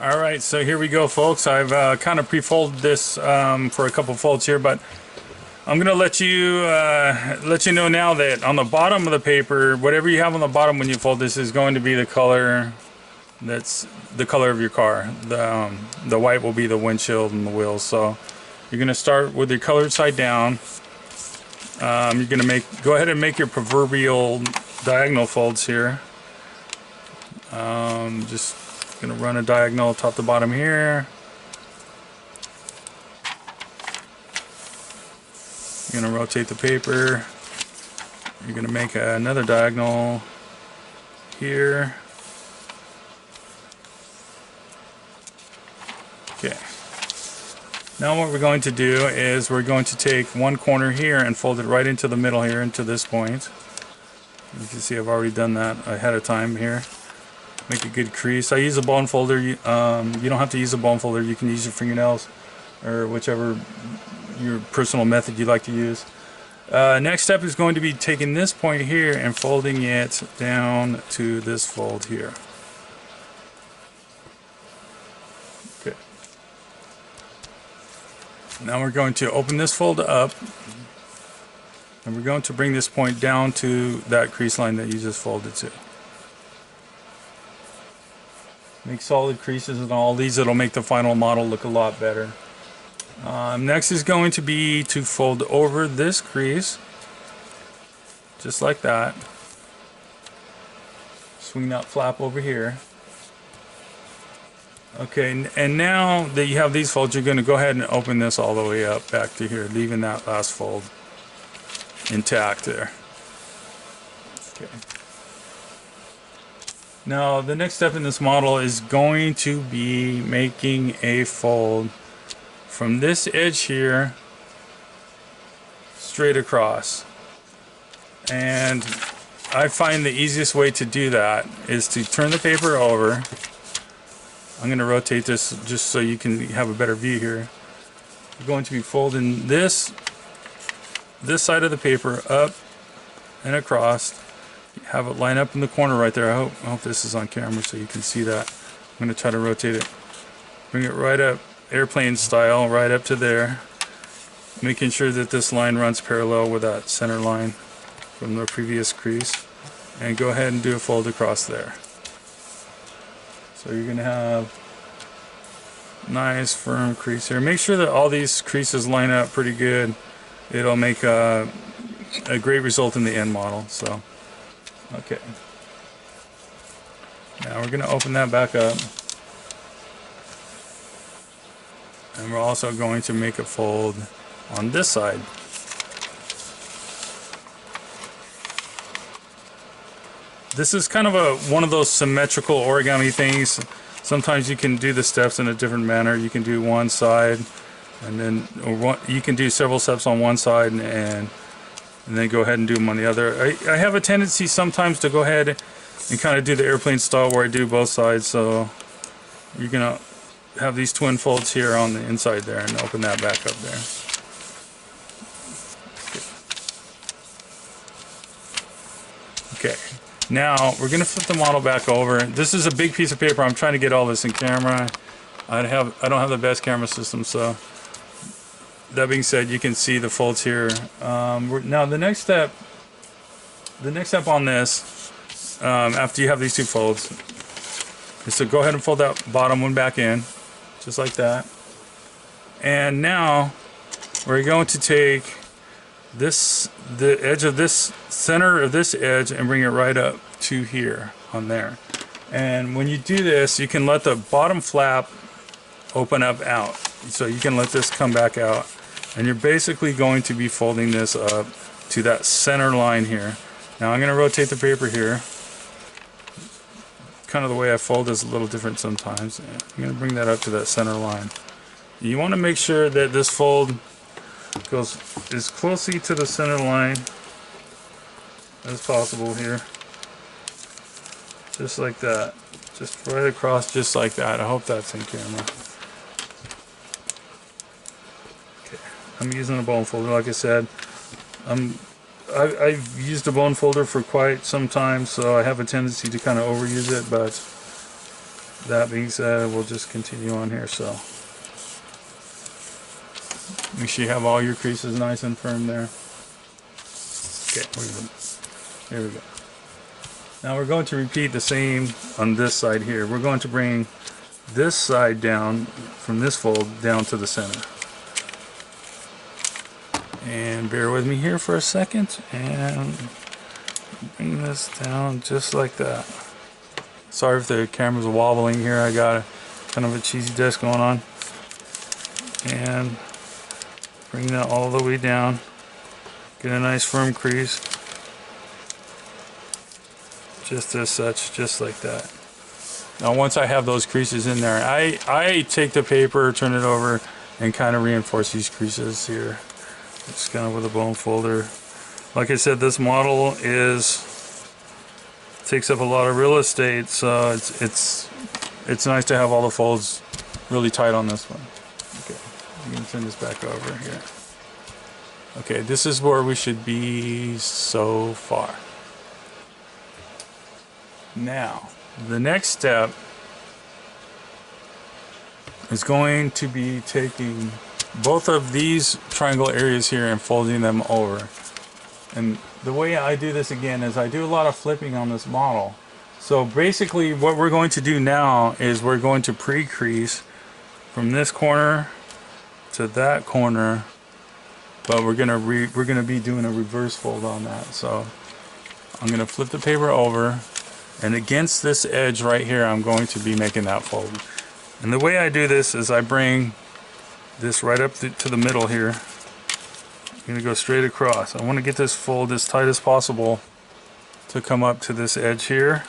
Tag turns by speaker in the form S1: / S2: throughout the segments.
S1: Alright, so here we go, folks. I've kind of pre-folded this for a couple folds here, but I'm gonna let you know now that on the bottom of the paper, whatever you have on the bottom when you fold this is going to be the color that's the color of your car. The white will be the windshield and the wheels. So you're gonna start with your colored side down. You're gonna go ahead and make your proverbial diagonal folds here. Just gonna run a diagonal top to bottom here. You're gonna rotate the paper. You're gonna make another diagonal here. Okay. Now what we're going to do is we're going to take one corner here and fold it right into the middle here, into this point. You can see I've already done that ahead of time here. Make a good crease. I use a bone folder. You don't have to use a bone folder. You can use your fingernails or whichever your personal method you like to use. Next step is going to be taking this point here and folding it down to this fold here. Okay. Now we're going to open this fold up and we're going to bring this point down to that crease line that you just folded to. Make solid creases in all these. It'll make the final model look a lot better. Next is going to be to fold over this crease, just like that. Swing that flap over here. Okay, and now that you have these folds, you're going to go ahead and open this all the way up back to here, leaving that last fold intact there. Okay. Now the next step in this model is going to be making a fold from this edge here straight across. And I find the easiest way to do that is to turn the paper over. I'm going to rotate this just so you can have a better view here. You're going to be folding this side of the paper up and across. Have it line up in the corner right there. I hope this is on camera so you can see that. I'm going to try to rotate it. Bring it right up, airplane style, right up to there. Making sure that this line runs parallel with that center line from the previous crease. And go ahead and do a fold across there. So you're going to have nice firm crease here. Make sure that all these creases line up pretty good. It'll make a great result in the end model. So. Okay. Now we're going to open that back up. And we're also going to make a fold on this side. This is kind of one of those symmetrical origami things. Sometimes you can do the steps in a different manner. You can do one side and then you can do several steps on one side and then go ahead and do them on the other. I have a tendency sometimes to go ahead and kind of do the airplane style where I do both sides. So you're going to have these twin folds here on the inside there and open that back up there. Okay. Now we're going to flip the model back over. This is a big piece of paper. I'm trying to get all this in camera. I don't have the best camera system, so that being said, you can see the folds here. Now the next step on this, after you have these two folds, is to go ahead and fold that bottom one back in, just like that. And now we're going to take the edge of this center of this edge and bring it right up to here on there. And when you do this, you can let the bottom flap open up out. So you can let this come back out. And you're basically going to be folding this up to that center line here. Now I'm going to rotate the paper here. Kind of the way I fold is a little different sometimes. I'm going to bring that up to that center line. You want to make sure that this fold goes as closely to the center line as possible here. Just like that. Just right across, just like that. I hope that's in camera. I'm using a bone folder, like I said. I've used a bone folder for quite some time, so I have a tendency to kind of overuse it, but that being said, we'll just continue on here. So make sure you have all your creases nice and firm there. Okay, there we go. Now we're going to repeat the same on this side here. We're going to bring this side down from this fold down to the center. And bear with me here for a second and bring this down just like that. Sorry if the camera's wobbling here. I got kind of a cheesy desk going on. And bring that all the way down. Get a nice firm crease. Just as such, just like that. Now once I have those creases in there, I take the paper, turn it over, and kind of reinforce these creases here. Just kind of with a bone folder. Like I said, this model takes up a lot of real estate, so it's nice to have all the folds really tight on this one. Okay, I'm gonna turn this back over here. Okay, this is where we should be so far. Now, the next step is going to be taking both of these triangle areas here and folding them over. And the way I do this again is I do a lot of flipping on this model. So basically what we're going to do now is we're going to pre-crease from this corner to that corner, but we're gonna be doing a reverse fold on that. So I'm gonna flip the paper over, and against this edge right here I'm going to be making that fold. And the way I do this is I bring this right up to the middle here. I'm going to go straight across. I want to get this fold as tight as possible to come up to this edge here.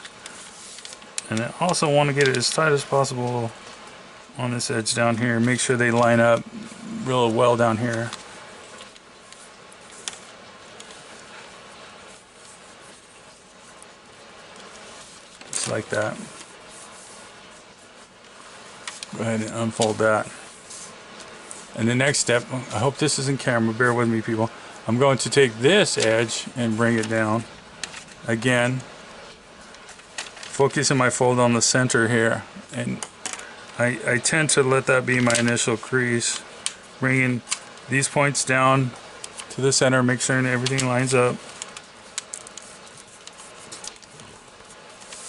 S1: And I also want to get it as tight as possible on this edge down here. Make sure they line up real well down here. Just like that. Go ahead and unfold that. And the next step, I hope this is in camera, bear with me people. I'm going to take this edge and bring it down. Again, focusing my fold on the center here. And I tend to let that be my initial crease. Bringing these points down to the center, make sure everything lines up.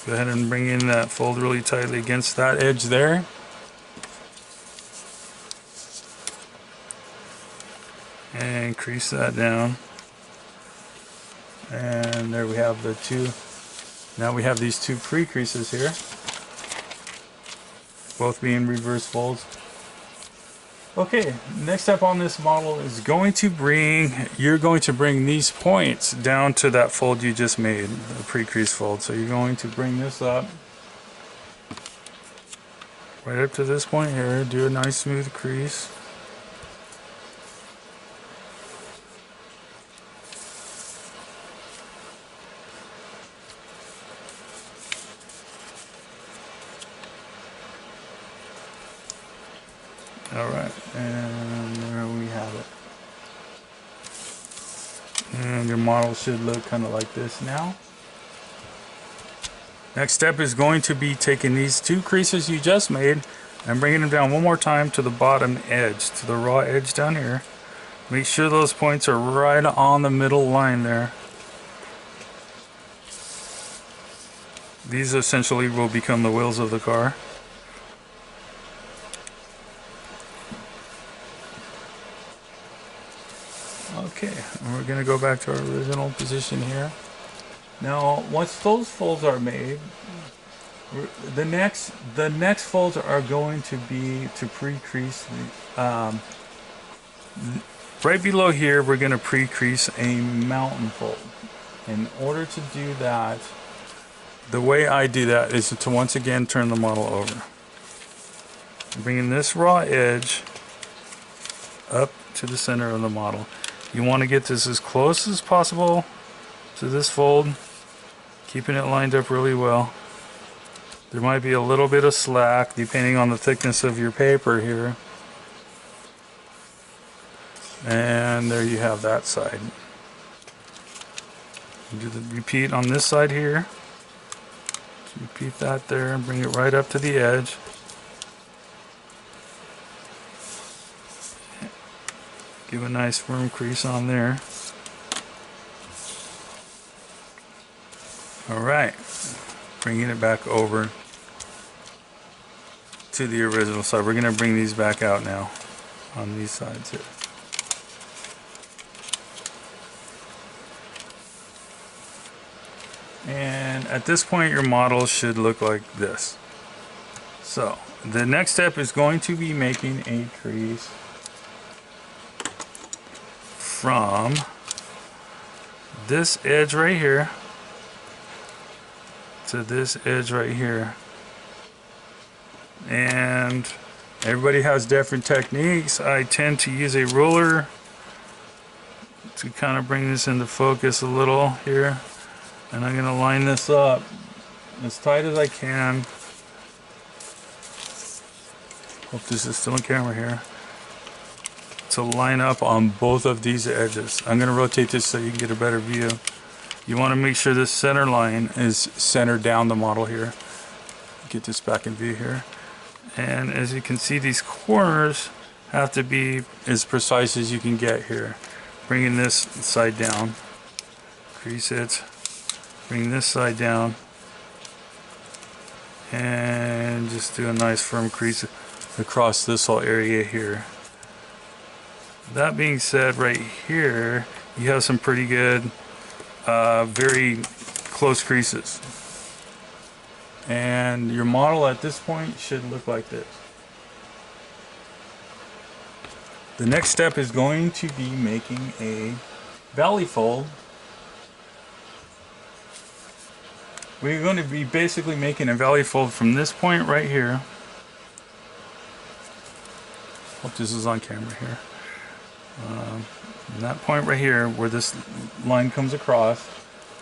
S1: Go ahead and bring in that fold really tightly against that edge there. And crease that down, and there we have the two. Now we have these two pre-creases here, both being reverse folds. Okay, next step on this model is you're going to bring these points down to that fold you just made, the pre-crease fold. So you're going to bring this up right up to this point here, do a nice smooth crease. Alright, and there we have it. And your model should look kind of like this now. Next step is going to be taking these two creases you just made and bringing them down one more time to the bottom edge, to the raw edge down here. Make sure those points are right on the middle line there. These essentially will become the wheels of the car. Okay, and we're going to go back to our original position here. Now, once those folds are made, the next folds are going to be to pre-crease. Right below here, we're going to pre-crease a mountain fold. In order to do that, the way I do that is to once again turn the model over. Bringing this raw edge up to the center of the model. You want to get this as close as possible to this fold, keeping it lined up really well. There might be a little bit of slack depending on the thickness of your paper here. And there you have that side. Do the repeat on this side here. Repeat that there and bring it right up to the edge. Give a nice firm crease on there. Alright, bringing it back over to the original side. We're going to bring these back out now on these sides here. And at this point your model should look like this. So the next step is going to be making a crease from this edge right here to this edge right here. And everybody has different techniques. I tend to use a ruler to kind of bring this into focus a little here. And I'm going to line this up as tight as I can. Hope this is still on camera here. To line up on both of these edges. I'm going to rotate this so you can get a better view. You want to make sure this center line is centered down the model here. Get this back in view here. And as you can see, these corners have to be as precise as you can get here. Bringing this side down. Crease it. Bring this side down. And just do a nice firm crease across this whole area here. That being said, right here you have some pretty good very close creases, and your model at this point should look like this. The next step is going to be making a valley fold. We're going to be basically making a valley fold from this point right here. Hope this is on camera here. That point right here where this line comes across,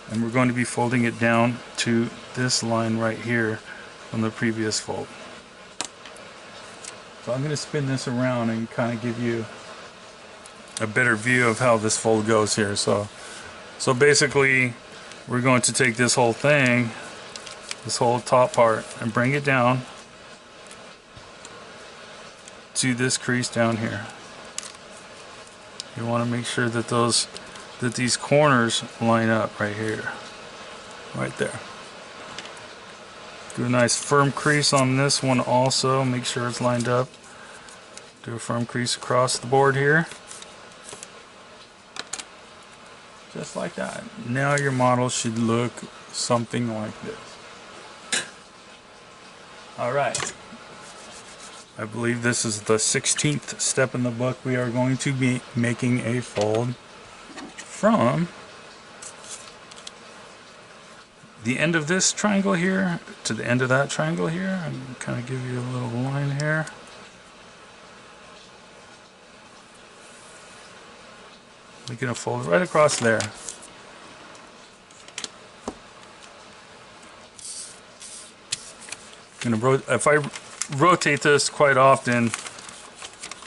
S1: and we're going to be folding it down to this line right here from the previous fold. So I'm going to spin this around and kind of give you a better view of how this fold goes here. So basically we're going to take this whole thing, this whole top part, and bring it down to this crease down here. You want to make sure that these corners line up right here, right there. Do a nice firm crease on this one also. Make sure it's lined up. Do a firm crease across the board here, just like that. Now your model should look something like this. All right. I believe this is the 16th step in the book. We are going to be making a fold from the end of this triangle here to the end of that triangle here. I'm going to kind of give you a little line here. Making a fold right across there. If I rotate this quite often,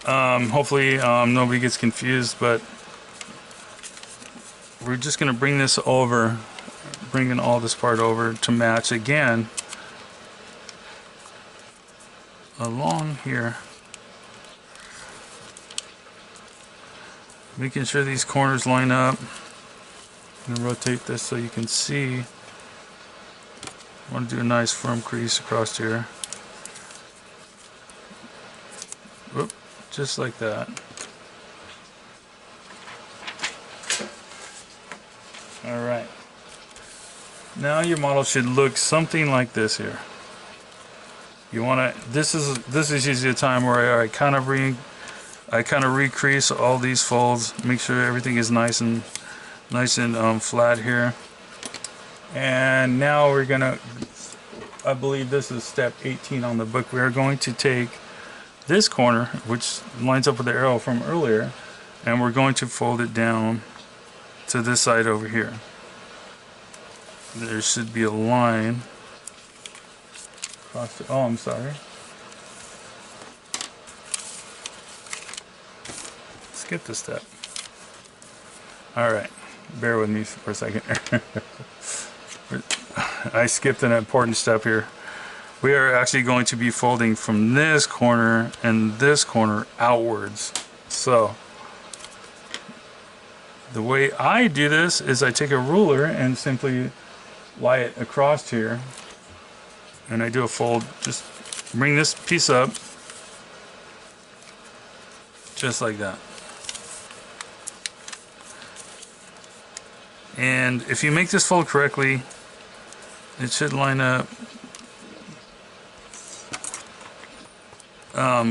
S1: hopefully nobody gets confused, but we're just going to bring this over, bringing all this part over to match again along here, making sure these corners line up. I'm going to rotate this so you can see. I want to do a nice firm crease across here. Whoop, just like that. Alright. Now your model should look something like this here. You want to, this is usually a time where I kind of recrease all these folds, make sure everything is nice and flat here. And now we're gonna, I believe this is step 18 on the book. We are going to take this corner, which lines up with the arrow from earlier, and we're going to fold it down to this side over here. There should be a line across the, oh, I'm sorry. Skip this step. Alright, bear with me for a second. I skipped an important step here. We are actually going to be folding from this corner and this corner outwards. So the way I do this is I take a ruler and simply lie it across here, and I do a fold. Just bring this piece up just like that. And if you make this fold correctly, it should line up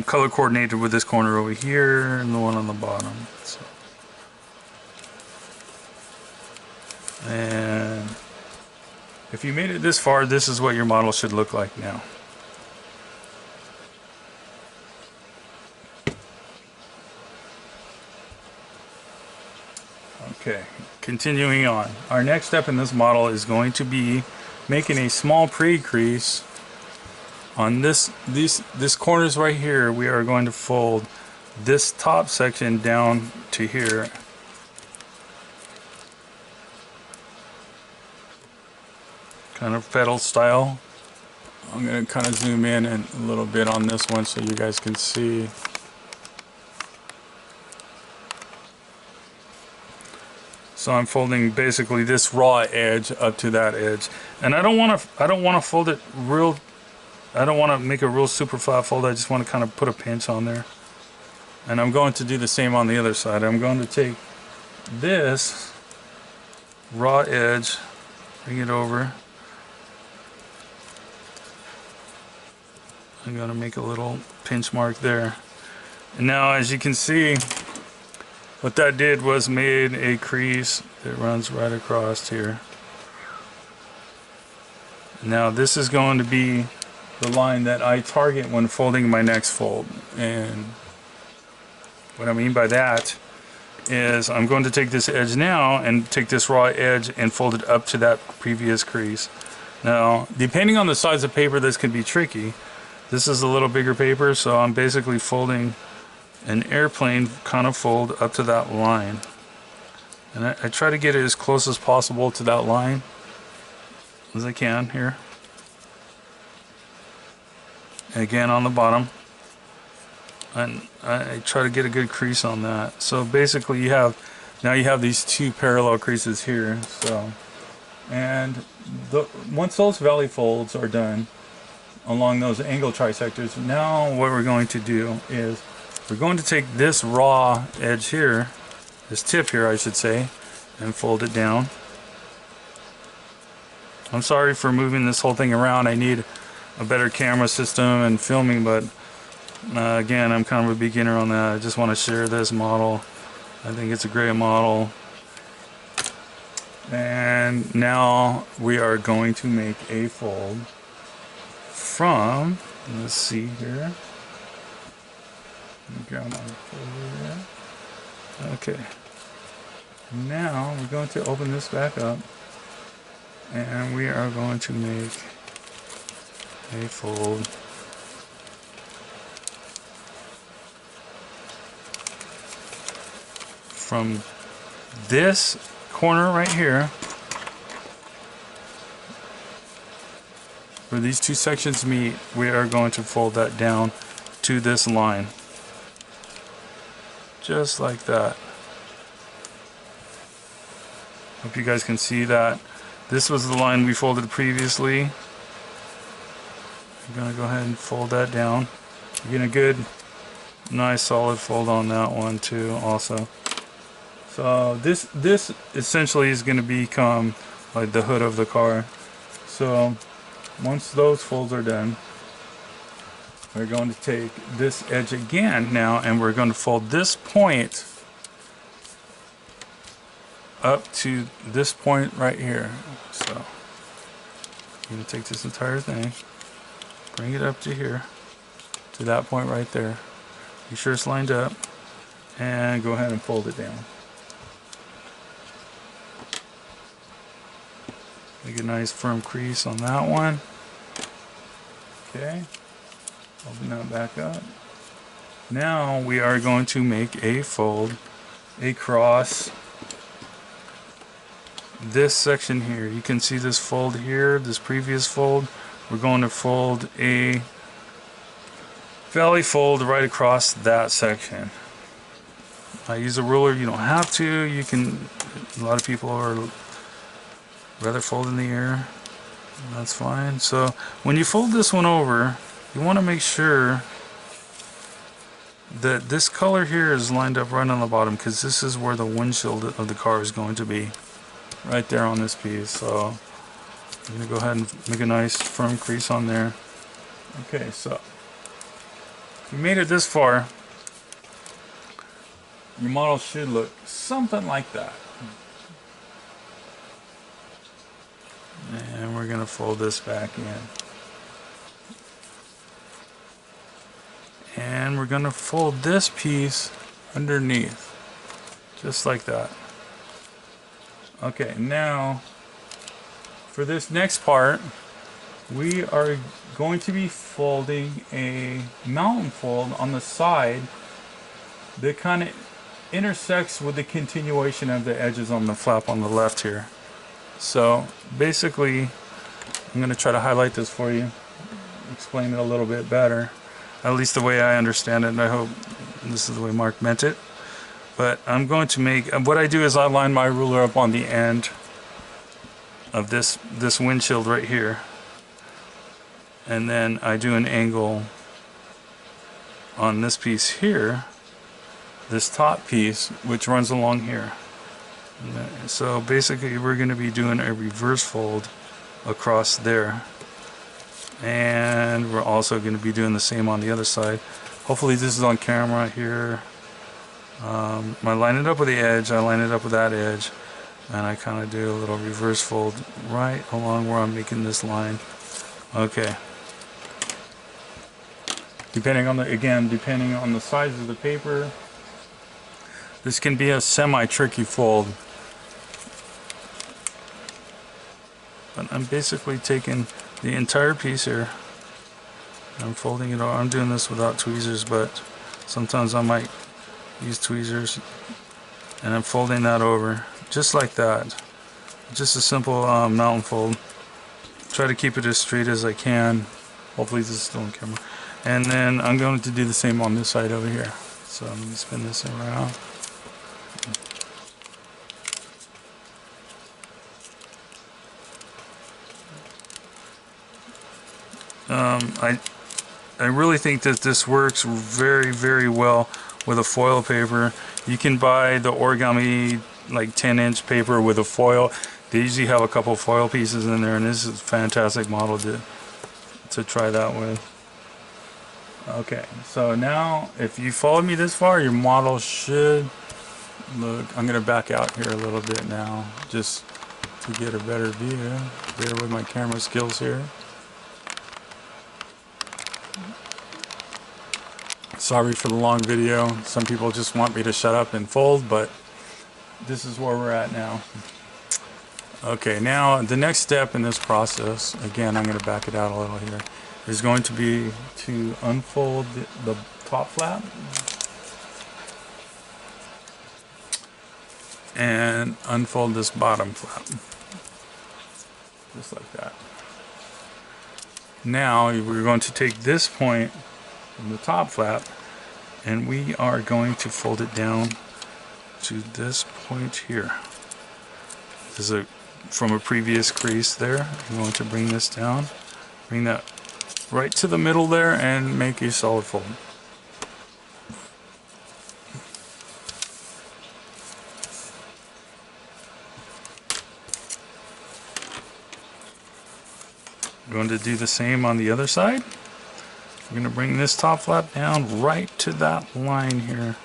S1: color coordinated with this corner over here and the one on the bottom. So, and if you made it this far, this is what your model should look like now. Okay, continuing on. Our next step in this model is going to be making a small pre-crease on this corners right here. We are going to fold this top section down to here. Kind of pedal style. I'm going to kind of zoom in a little bit on this one so you guys can see. So I'm folding basically this raw edge up to that edge, and I don't want to fold it real. I don't want to make a real super flat fold. I just want to kind of put a pinch on there. And I'm going to do the same on the other side. I'm going to take this raw edge, bring it over. I'm going to make a little pinch mark there. And now, as you can see, what that did was made a crease that runs right across here. Now this is going to be the line that I target when folding my next fold. And what I mean by that is I'm going to take this edge now and take this raw edge and fold it up to that previous crease. Now, depending on the size of paper, this can be tricky. This is a little bigger paper, so I'm basically folding an airplane kind of fold up to that line, and I try to get it as close as possible to that line as I can here. And again on the bottom, and I try to get a good crease on that. So basically you have these two parallel creases here. So, and once those valley folds are done along those angle trisectors, now what we're going to do is we're going to take this raw edge here, this tip here I should say, and fold it down. I'm sorry for moving this whole thing around. I need a better camera system and filming, but again, I'm kind of a beginner on that. I just want to share this model. I think it's a great model. And now we are going to make a fold from, let's see here. Grab my folder there. Okay. Now we're going to open this back up, and we are going to make a fold from this corner right here, where these two sections meet. We are going to fold that down to this line. Just like that. Hope you guys can see that. This was the line we folded previously. I'm going to go ahead and fold that down. You're getting a good, nice solid fold on that one too also. So this essentially is going to become like the hood of the car. So once those folds are done, we're going to take this edge again now, and we're going to fold this point up to this point right here. So I'm going to take this entire thing, bring it up to here, to that point right there. Be sure it's lined up, and go ahead and fold it down. Make a nice firm crease on that one. Okay. Open that back up. Now we are going to make a fold across this section here. You can see this fold here, this previous fold. We're going to fold a valley fold right across that section. I use a ruler. You don't have to. You can. A lot of people are rather fold in the air. That's fine. So when you fold this one over, you want to make sure that this color here is lined up right on the bottom, because this is where the windshield of the car is going to be, right there on this piece. So I'm going to go ahead and make a nice firm crease on there. Okay, so if you made it this far, your model should look something like that. And we're going to fold this back in. And we're going to fold this piece underneath, just like that. Okay, now for this next part, we are going to be folding a mountain fold on the side that kind of intersects with the continuation of the edges on the flap on the left here. So basically, I'm going to try to highlight this for you, explain it a little bit better. At least the way I understand it, and I hope this is the way Marc meant it. But I'm going to make, what I do is I line my ruler up on the end of this windshield right here. And then I do an angle on this piece here, this top piece, which runs along here. So basically we're going to be doing a reverse fold across there. And we're also going to be doing the same on the other side. Hopefully this is on camera here. I line it up with the edge, I line it up with that edge, and I kind of do a little reverse fold right along where I'm making this line. Okay. Depending on the size of the paper, this can be a semi-tricky fold. But I'm basically taking the entire piece here, I'm folding it all. I'm doing this without tweezers, but sometimes I might use tweezers, and I'm folding that over just like that. Just a simple mountain fold. Try to keep it as straight as I can. Hopefully this is still on camera. And then I'm going to do the same on this side over here. So I'm going to spin this around. I really think that this works very, very well with a foil paper. You can buy the Origami like 10-inch paper with a foil. They usually have a couple foil pieces in there, and this is a fantastic model to try that with. Okay, so now if you followed me this far, your model should look. I'm going to back out here a little bit now just to get a better view. Bear with my camera skills here. Sorry for the long video. Some people just want me to shut up and fold, but this is where we're at now. Okay, now the next step in this process, again, I'm going to back it out a little here, is going to be to unfold the top flap and unfold this bottom flap, just like that. Now we're going to take this point from the top flap, and we are going to fold it down to this point here. This is from a previous crease there. I'm going to bring this down, bring that right to the middle there, and make a solid fold. I'm going to do the same on the other side. We're going to bring this top flap down right to that line here.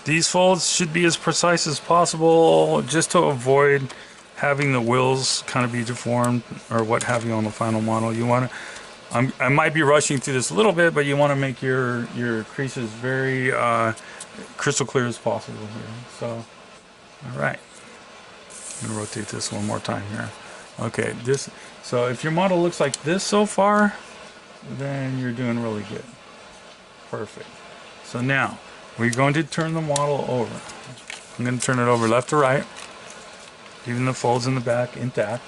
S1: These folds should be as precise as possible, just to avoid having the wheels kind of be deformed or what have you on the final model. You want to, I might be rushing through this a little bit, but you want to make your creases very crystal clear as possible here. So, all right, I'm going to rotate this one more time here. Okay, so if your model looks like this so far, then you're doing really good. Perfect. So now we're going to turn the model over. I'm going to turn it over left to right, leaving the folds in the back intact.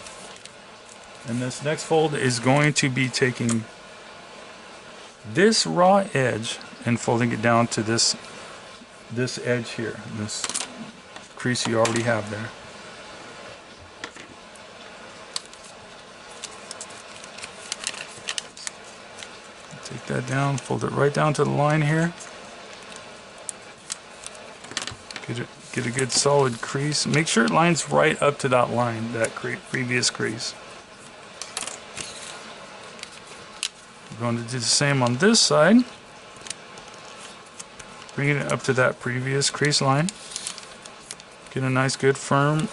S1: And this next fold is going to be taking this raw edge and folding it down to this edge here, this crease you already have there. Take that down, fold it right down to the line here. Get a good solid crease. Make sure it lines right up to that line, that previous crease. We're going to do the same on this side. Bringing it up to that previous crease line. Get a nice good firm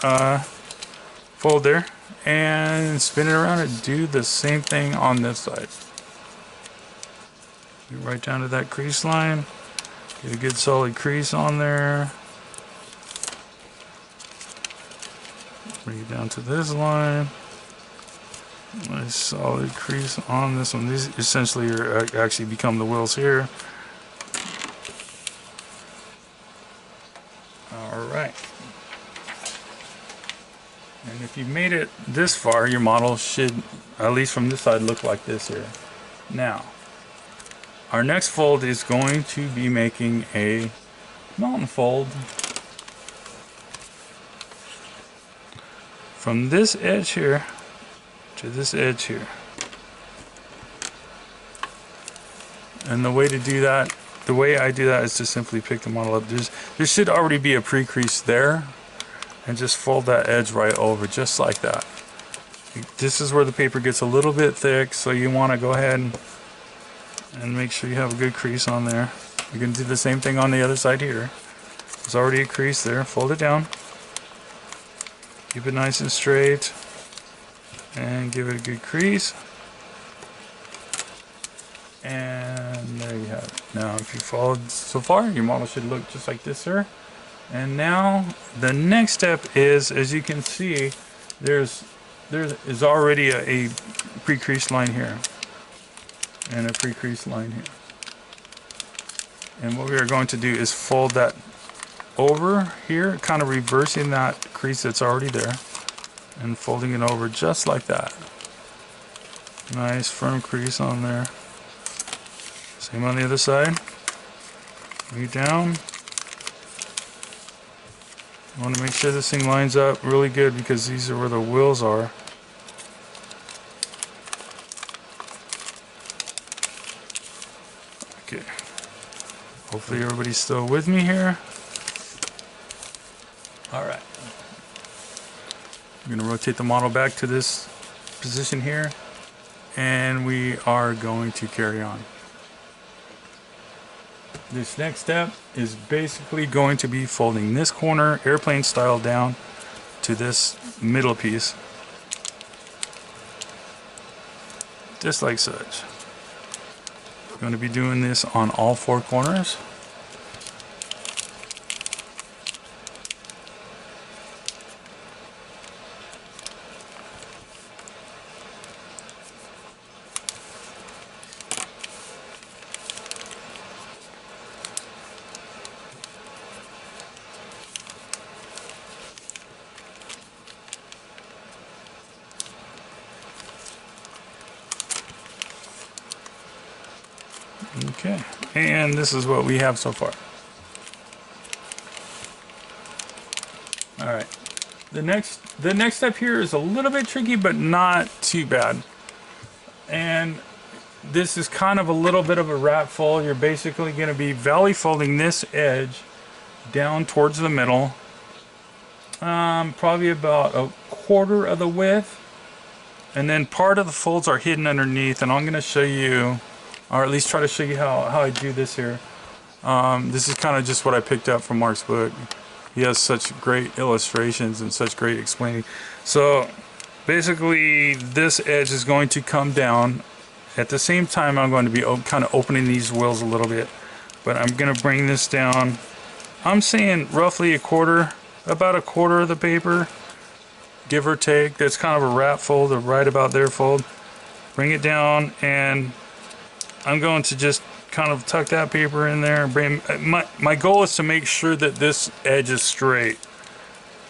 S1: fold there. And spin it around and do the same thing on this side. Get right down to that crease line. Get a good solid crease on there. Bring it down to this line. Nice solid crease on this one. These essentially are actually become the wheels here. Alright. And if you've made it this far, your model should, at least from this side, look like this here. Now, our next fold is going to be making a mountain fold from this edge here to this edge here. And the way to do that, the way I do that is to simply pick the model up. There should already be a pre-crease there, and just fold that edge right over just like that. This is where the paper gets a little bit thick, so you want to go ahead and make sure you have a good crease on there. You're going to do the same thing on the other side here. There's already a crease there. Fold it down. Keep it nice and straight. And give it a good crease. And there you have it. Now if you followed so far, your model should look just like this here. And now the next step is, as you can see, there is already a pre-crease line here. And a pre-crease line here. And what we are going to do is fold that over here, kind of reversing that crease that's already there, and folding it over just like that. Nice firm crease on there. Same on the other side. Bring it down. You want to make sure this thing lines up really good because these are where the wheels are. Okay. Hopefully everybody's still with me here. Alright. I'm going to rotate the model back to this position here, and we are going to carry on. This next step is basically going to be folding this corner airplane style down to this middle piece, just like such. I'm going to be doing this on all four corners. Okay, and this is what we have so far. Alright, the next step here is a little bit tricky, but not too bad. And this is kind of a little bit of a wrap fold. You're basically going to be valley folding this edge down towards the middle, probably about a quarter of the width, and then part of the folds are hidden underneath, and I'm going to show you, or at least try to show you how I do this here. This is kind of just what I picked up from Marc's book. He has such great illustrations and such great explaining. So basically this edge is going to come down. At the same time I'm going to be kind of opening these wheels a little bit, but I'm going to bring this down. I'm saying roughly about a quarter of the paper, give or take. That's kind of a wrap fold, a right about there fold. Bring it down, and I'm going to just kind of tuck that paper in there. My goal is to make sure that this edge is straight,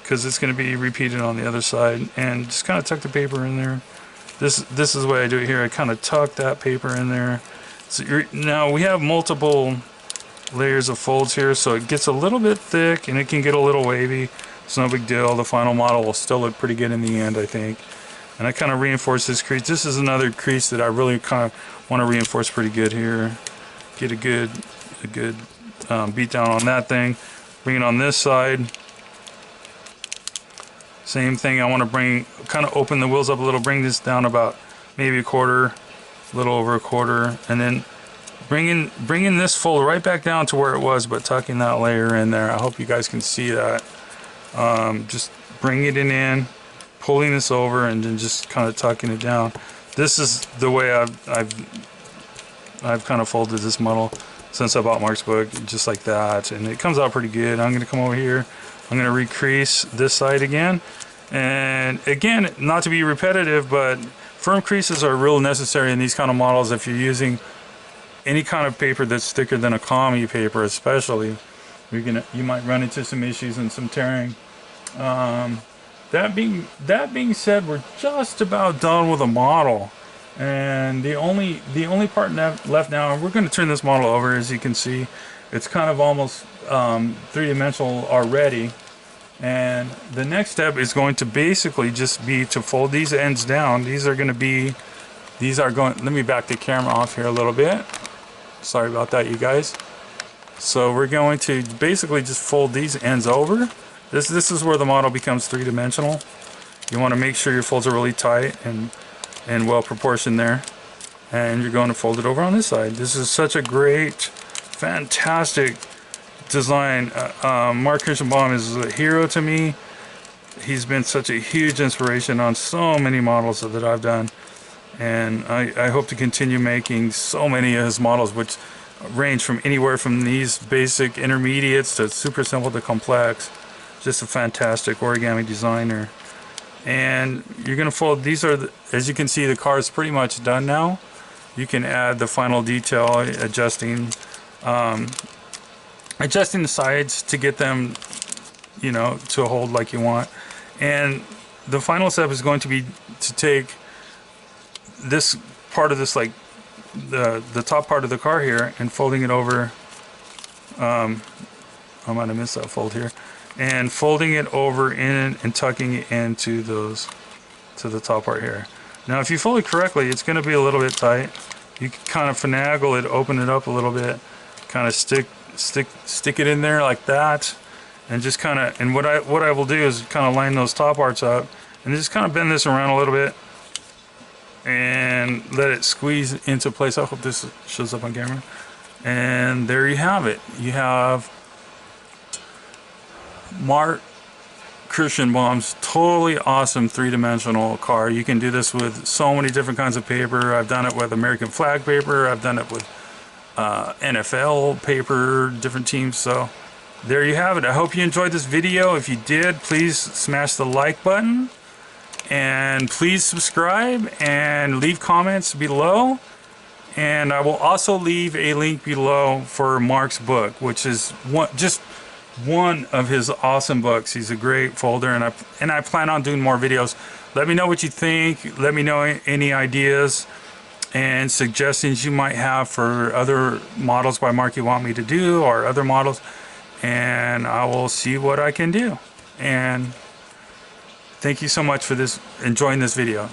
S1: because it's going to be repeated on the other side. And just kind of tuck the paper in there. This is the way I do it here. I kind of tuck that paper in there. So now we have multiple layers of folds here, so it gets a little bit thick and it can get a little wavy. It's no big deal. The final model will still look pretty good in the end, I think. And I kind of reinforce this crease. This is another crease that I really kind of want to reinforce pretty good here. Get a good beat down on that thing. Bring it on this side. Same thing. I want to kind of open the wheels up a little. Bring this down about maybe a quarter, a little over a quarter, and then bringing this fold right back down to where it was, but tucking that layer in there. I hope you guys can see that. Just bringing it in, pulling this over, and then just kind of tucking it down. This is the way I've kind of folded this model since I bought Marc's book, just like that, and it comes out pretty good. I'm going to come over here. I'm going to recrease this side again, and again, not to be repetitive, but firm creases are real necessary in these kind of models. If you're using any kind of paper that's thicker than a commie paper, especially, you might run into some issues and some tearing. That being said, we're just about done with the model, and the only part left now, and we're going to turn this model over. As you can see, it's kind of almost three-dimensional already, and the next step is going to basically just be to fold these ends down. Let me back the camera off here a little bit. Sorry about that, you guys. So we're going to basically just fold these ends over. This is where the model becomes three-dimensional. You want to make sure your folds are really tight and well proportioned there. And you're going to fold it over on this side. This is such a great, fantastic design. Marc Kirschenbaum is a hero to me. He's been such a huge inspiration on so many models that I've done. And I hope to continue making so many of his models, which range from anywhere from these basic intermediates to super simple to complex. Just a fantastic origami designer. And you're going to fold, as you can see, the car is pretty much done now. You can add the final detail, adjusting the sides to get them, to hold like you want. And the final step is going to be to take this part of this, like the top part of the car here, and folding it over. I might have missed that fold here. And folding it over in and tucking it into to the top part here. Now, if you fold it correctly, it's going to be a little bit tight. You can kind of finagle it, open it up a little bit, kind of stick it in there like that, and just kind of. And what I will do is kind of line those top parts up, and just kind of bend this around a little bit, and let it squeeze into place. I hope this shows up on camera. And there you have it. You have Marc Kirschenbaum's totally awesome three-dimensional car. You can do this with so many different kinds of paper. I've done it with American flag paper. I've done it with NFL paper, different teams. So there you have it. I hope you enjoyed this video. If you did, please smash the like button, and please subscribe and leave comments below. And I will also leave a link below for Marc's book, which is just one of his awesome books. He's a great folder, and I plan on doing more videos. Let me know what you think. Let me know any ideas and suggestions you might have for other models by Marc you want me to do, or other models, and I will see what I can do. And thank you so much for enjoying this video.